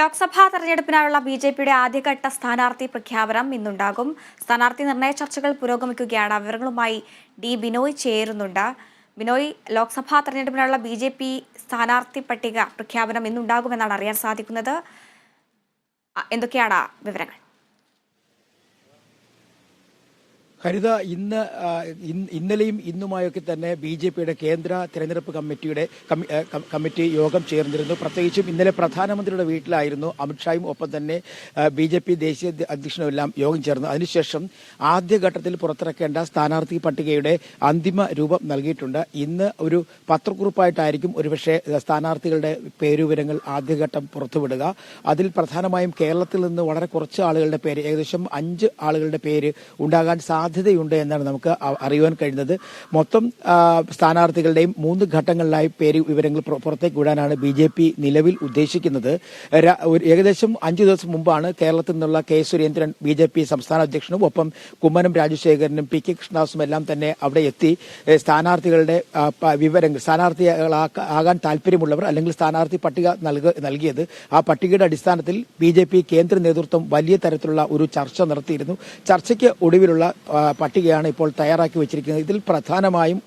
ലോക്സഭാ തെരഞ്ഞെടുപ്പിനായുള്ള ബിജെപിയുടെ ആദ്യഘട്ട സ്ഥാനാർത്ഥി പ്രഖ്യാപനം ഇന്നുണ്ടാകും. സ്ഥാനാർത്ഥി നിർണയ ചർച്ചകൾ പുരോഗമിക്കുകയാണ്. വിവരങ്ങളുമായി ഡി ബിനോയ് ചേരുന്നുണ്ട്. ബിനോയ്, ലോക്സഭാ തെരഞ്ഞെടുപ്പിനുള്ള ബിജെപി സ്ഥാനാർത്ഥി പട്ടിക പ്രഖ്യാപനം ഇന്നുണ്ടാകുമെന്നാണ് അറിയാൻ സാധിക്കുന്നത്. എന്തൊക്കെയാണ് വിവരങ്ങൾ? ഹരിത, ഇന്നലെയും ഇന്നുമായൊക്കെ തന്നെ ബി.ജെ.പിയുടെ കേന്ദ്ര തെരഞ്ഞെടുപ്പ് കമ്മിറ്റി യോഗം ചേർന്നിരുന്നു. പ്രത്യേകിച്ചും ഇന്നലെ പ്രധാനമന്ത്രിയുടെ വീട്ടിലായിരുന്നു അമിത്ഷായും ഒപ്പം തന്നെ ബി.ജെ.പി ദേശീയ അധ്യക്ഷനും എല്ലാം യോഗം ചേർന്നു. അതിനുശേഷം ആദ്യഘട്ടത്തിൽ പുറത്തിറക്കേണ്ട സ്ഥാനാർത്ഥി പട്ടികയുടെ അന്തിമ രൂപം നൽകിയിട്ടുണ്ട്. ഇന്ന് ഒരു പത്രക്കുറിപ്പായിട്ടായിരിക്കും ഒരുപക്ഷെ സ്ഥാനാർത്ഥികളുടെ പേരുവിവരങ്ങൾ ആദ്യഘട്ടം പുറത്തുവിടുക. അതിൽ പ്രധാനമായും കേരളത്തിൽ നിന്ന് വളരെ കുറച്ച് ആളുകളുടെ പേര്, ഏകദേശം 5 ആളുകളുടെ പേര് ഉണ്ടാകാൻ സാധ്യതയുണ്ട് എന്നാണ് നമുക്ക് അറിയുവാൻ കഴിയുന്നത്. മൊത്തം സ്ഥാനാർത്ഥികളുടെയും 3 ഘട്ടങ്ങളിലായി പേര് വിവരങ്ങൾ പുറത്തേക്ക് വിടാനാണ് ബി.ജെ.പി നിലവിൽ ഉദ്ദേശിക്കുന്നത്. ഏകദേശം 5 ദിവസം മുമ്പാണ് കേരളത്തിൽ നിന്നുള്ള കെ സുരേന്ദ്രൻ ബി.ജെ.പി സംസ്ഥാന അധ്യക്ഷനും ഒപ്പം കുമ്മനം രാജശേഖരനും പി.കെ. കൃഷ്ണദാസും എല്ലാം തന്നെ അവിടെ എത്തി സ്ഥാനാർത്ഥികളുടെ വിവരങ്ങൾ, സ്ഥാനാർത്ഥികളാകാൻ താല്പര്യമുള്ളവർ അല്ലെങ്കിൽ സ്ഥാനാർത്ഥി പട്ടിക നൽകിയത്. ആ പട്ടികയുടെ അടിസ്ഥാനത്തിൽ ബി.ജെ.പി കേന്ദ്ര നേതൃത്വം വലിയ തരത്തിലുള്ള ഒരു ചർച്ച നടത്തിയിരുന്നു. ചർച്ചയ്ക്ക് ഒടുവിലുള്ള പട്ടികയാണ് ഇപ്പോൾ തയ്യാറാക്കി വെച്ചിരിക്കുന്നത്. ഇതിൽ പ്രധാനമായും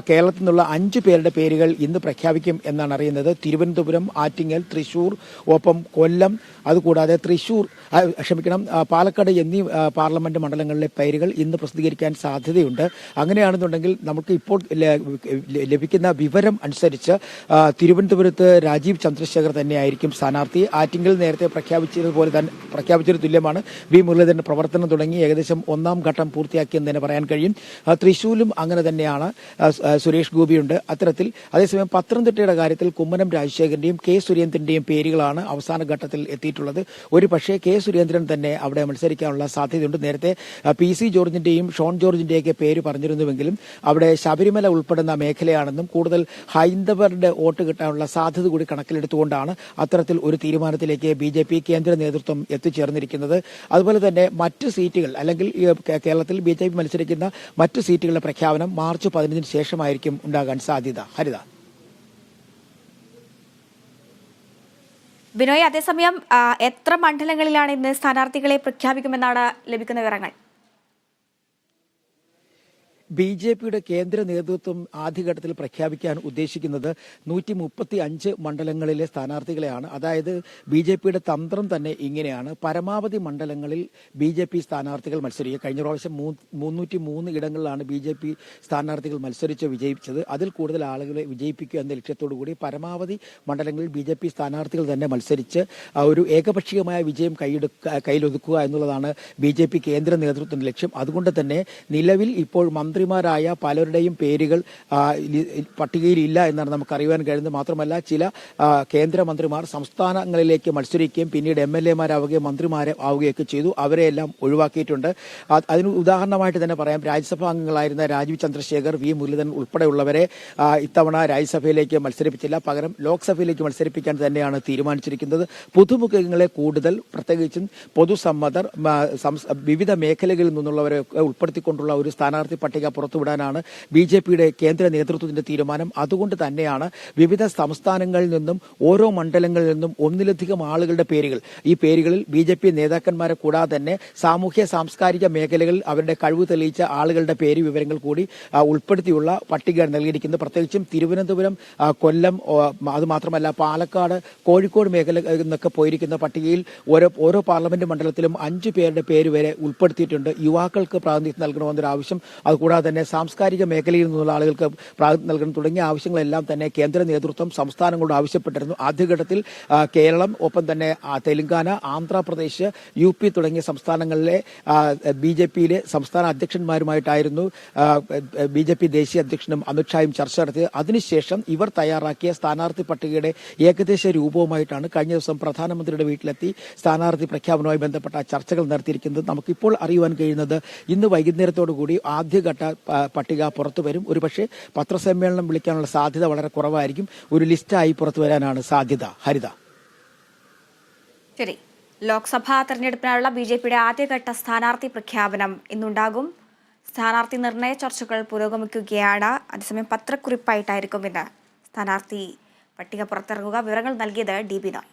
കേരളത്തിൽ നിന്നുള്ള 5 പേരുടെ പേരുകൾ ഇന്ന് പ്രഖ്യാപിക്കും എന്നാണ് അറിയുന്നത്. തിരുവനന്തപുരം, ആറ്റിങ്ങൽ, തൃശൂർ, ഒപ്പം കൊല്ലം, അതുകൂടാതെ പാലക്കാട് എന്നീ പാർലമെന്റ് മണ്ഡലങ്ങളിലെ പേരുകൾ ഇന്ന് പ്രസിദ്ധീകരിക്കാൻ സാധ്യതയുണ്ട്. അങ്ങനെയാണെന്നുണ്ടെങ്കിൽ നമുക്ക് ഇപ്പോൾ ലഭിക്കുന്ന വിവരം അനുസരിച്ച് തിരുവനന്തപുരത്ത് രാജീവ് ചന്ദ്രശേഖർ തന്നെയായിരിക്കും സ്ഥാനാർത്ഥി. ആറ്റിങ്ങൽ നേരത്തെ പ്രഖ്യാപിച്ചത് തുല്യമാണ്. വി മുരളീധരൻ പ്രവർത്തനം തുടങ്ങി ഏകദേശം 1ാം ഘട്ടം പൂർത്തിയാക്കിയെന്ന് തന്നെ പറയാൻ കഴിയും. തൃശൂരിലും അങ്ങനെ തന്നെയാണ്. സുരേഷ് ഗോപിയുണ്ട് അത്തരത്തിൽ. അതേസമയം പത്തനംതിട്ടയുടെ കാര്യത്തിൽ കുമ്മനം രാജശേഖരന്റെയും കെ സുരേന്ദ്രന്റെയും പേരുകളാണ് അവസാന ഘട്ടത്തിൽ എത്തിയിട്ടുള്ളത്. ഒരു പക്ഷേ കെ സുരേന്ദ്രൻ തന്നെ അവിടെ മത്സരിക്കാനുള്ള സാധ്യതയുണ്ട്. നേരത്തെ പി.സി. ജോർജിന്റെയും ഷോൺ ജോർജിന്റെയൊക്കെ പേര് പറഞ്ഞിരുന്നുവെങ്കിലും അവിടെ ശബരിമല ഉൾപ്പെടുന്ന മേഖലയാണെന്നും കൂടുതൽ ഹൈന്ദവരുടെ വോട്ട് കിട്ടാനുള്ള സാധ്യത കൂടി കണക്കിലെടുത്തുകൊണ്ടാണ് അത്തരത്തിൽ ഒരു തീരുമാനത്തിലേക്ക് ബി.ജെ.പി കേന്ദ്ര നേതൃത്വം എത്തിച്ചേർന്നിരിക്കുന്നത്. അതുപോലെ തന്നെ മറ്റ് സീറ്റുകൾ, അല്ലെങ്കിൽ കേരളത്തിൽ ബി.ജെ.പി മത്സരിക്കുന്ന മറ്റ് സീറ്റുകളുടെ പ്രഖ്യാപനം മാർച്ച് 15 ശേഷമായിരിക്കും ഉണ്ടാകാൻ സാധ്യത. ഹരിത. ബിനോയ്, അതേസമയം എത്ര മണ്ഡലങ്ങളിലാണ് ഇന്ന് സ്ഥാനാർത്ഥികളെ പ്രഖ്യാപിക്കുമെന്നാണ് ലഭിക്കുന്ന വിവരങ്ങൾ? ബി.ജെ.പിയുടെ കേന്ദ്ര നേതൃത്വം ആദ്യഘട്ടത്തിൽ പ്രഖ്യാപിക്കാൻ ഉദ്ദേശിക്കുന്നത് 135 മണ്ഡലങ്ങളിലെ സ്ഥാനാർത്ഥികളെയാണ്. അതായത് ബി.ജെ.പിയുടെ തന്ത്രം തന്നെ ഇങ്ങനെയാണ്: പരമാവധി മണ്ഡലങ്ങളിൽ ബി.ജെ.പി സ്ഥാനാർത്ഥികൾ മത്സരിക്കുക. കഴിഞ്ഞ പ്രാവശ്യം 303 ഇടങ്ങളിലാണ് ബി.ജെ.പി സ്ഥാനാർത്ഥികൾ മത്സരിച്ച് വിജയിച്ചത്. അതിൽ കൂടുതൽ ആളുകളെ വിജയിപ്പിക്കുക എന്ന ലക്ഷ്യത്തോടുകൂടി പരമാവധി മണ്ഡലങ്ങളിൽ ബി.ജെ.പി സ്ഥാനാർത്ഥികൾ തന്നെ മത്സരിച്ച് ഒരു ഏകപക്ഷീയമായ വിജയം കയ്യിലൊതുക്കുക എന്നുള്ളതാണ് ബി.ജെ.പി കേന്ദ്ര നേതൃത്വത്തിന്റെ ലക്ഷ്യം. അതുകൊണ്ട് തന്നെ നിലവിൽ ഇപ്പോൾ മന്ത്രിമാരായ പലരുടെയും പേരുകൾ പട്ടികയിലില്ല എന്നാണ് നമുക്ക് അറിയാൻ കഴിയുന്നത്. മാത്രമല്ല ചില കേന്ദ്രമന്ത്രിമാർ സംസ്ഥാനങ്ങളിലേക്ക് മത്സരിക്കുകയും പിന്നീട് എം.എൽ.എമാരാവുകയും മന്ത്രിമാരാവുകയൊക്കെ ചെയ്തു. അവരെയെല്ലാം ഒഴിവാക്കിയിട്ടുണ്ട്. അതിന് ഉദാഹരണമായിട്ട് തന്നെ പറയാം, രാജ്യസഭാ അംഗങ്ങളായിരുന്ന രാജീവ് ചന്ദ്രശേഖർ, വി മുരളീധരൻ ഉൾപ്പെടെയുള്ളവരെ ഇത്തവണ രാജ്യസഭയിലേക്ക് മത്സരിപ്പിച്ചില്ല. പകരം ലോക്സഭയിലേക്ക് മത്സരിപ്പിക്കാൻ തന്നെയാണ് തീരുമാനിച്ചിരിക്കുന്നത്. പുതുമുഖങ്ങളെ കൂടുതൽ, പ്രത്യേകിച്ചും പൊതുസമ്മതർ, വിവിധ മേഖലകളിൽ നിന്നുള്ളവരെ ഉൾപ്പെടുത്തിക്കൊണ്ടുള്ള ഒരു സ്ഥാനാർത്ഥി പട്ടിക പുറത്തുവിടാനാണ് ബി.ജെ.പിയുടെ കേന്ദ്ര നേതൃത്വത്തിന്റെ തീരുമാനം. അതുകൊണ്ട് തന്നെയാണ് വിവിധ സംസ്ഥാനങ്ങളിൽ നിന്നും ഓരോ മണ്ഡലങ്ങളിൽ നിന്നും ഒന്നിലധികം ആളുകളുടെ പേരുകൾ, ഈ പേരുകളിൽ ബി.ജെ.പി നേതാക്കന്മാരെ കൂടാതെ തന്നെ സാമൂഹ്യ സാംസ്കാരിക മേഖലകളിൽ അവരുടെ കഴിവ് തെളിയിച്ച ആളുകളുടെ പേര് വിവരങ്ങൾ കൂടി ഉൾപ്പെടുത്തിയുള്ള പട്ടിക നൽകിയിരിക്കുന്നത്. പ്രത്യേകിച്ചും തിരുവനന്തപുരം, കൊല്ലം, അതുമാത്രമല്ല പാലക്കാട്, കോഴിക്കോട് മേഖല എന്നൊക്കെ പോയിരിക്കുന്ന പട്ടികയിൽ ഓരോ പാർലമെന്റ് മണ്ഡലത്തിലും 5 പേരുടെ പേര് വരെ ഉൾപ്പെടുത്തിയിട്ടുണ്ട്. യുവാക്കൾക്ക് പ്രാതിനിധ്യം നൽകണമെന്നൊരു ആവശ്യം, അതുകൂടാതെ തന്നെ സാംസ്കാരിക മേഖലയിൽ നിന്നുള്ള ആളുകൾക്ക് പ്രാതിനിധ്യം നൽകണം തുടങ്ങിയ ആവശ്യങ്ങളെല്ലാം തന്നെ കേന്ദ്ര നേതൃത്വം സംസ്ഥാനങ്ങളോട് ആവശ്യപ്പെട്ടിരുന്നു. ആദ്യഘട്ടത്തിൽ കേരളം, ഒപ്പം തന്നെ തെലങ്കാന, ആന്ധ്രാപ്രദേശ്, യു.പി തുടങ്ങിയ സംസ്ഥാനങ്ങളിലെ ബി.ജെ.പിയിലെ സംസ്ഥാന അധ്യക്ഷന്മാരുമായിട്ടായിരുന്നു ബി.ജെ.പി ദേശീയ അധ്യക്ഷനും അമിത്ഷായും ചർച്ച നടത്തിയത്. അതിനുശേഷം ഇവർ തയ്യാറാക്കിയ സ്ഥാനാർത്ഥി പട്ടികയുടെ ഏകദേശ രൂപവുമായിട്ടാണ് കഴിഞ്ഞ ദിവസം പ്രധാനമന്ത്രിയുടെ വീട്ടിലെത്തി സ്ഥാനാർത്ഥി പ്രഖ്യാപനവുമായി ബന്ധപ്പെട്ട ചർച്ചകൾ നടത്തിയിരിക്കുന്നത്. നമുക്കിപ്പോൾ അറിയുവാൻ കഴിയുന്നത് ഇന്ന് വൈകുന്നേരത്തോടുകൂടി ആദ്യഘട്ട പട്ടിക പുറത്തു വരും. ഒരുപക്ഷെ പത്രസമ്മേളനം വിളിക്കാനുള്ള സാധ്യത വളരെ കുറവായിരിക്കും. ഒരു ലിസ്റ്റായി പുറത്തു വരാനാണ് സാധ്യത. ഹരിത. ശരി. ലോക്സഭാ തെരഞ്ഞെടുപ്പിനായുള്ള ബി.ജെ.പിയുടെ ആദ്യഘട്ട സ്ഥാനാർത്ഥി പ്രഖ്യാപനം ഇന്നുണ്ടാകും. സ്ഥാനാർത്ഥി നിർണയ ചർച്ചകൾ പുരോഗമിക്കുകയാണ്. അതേസമയം പത്രക്കുറിപ്പായിട്ടായിരിക്കും ഇന്ന് സ്ഥാനാർത്ഥി പട്ടിക പുറത്തിറങ്ങുക. വിവരങ്ങൾ നൽകിയത് ഡി ബിനോയ്.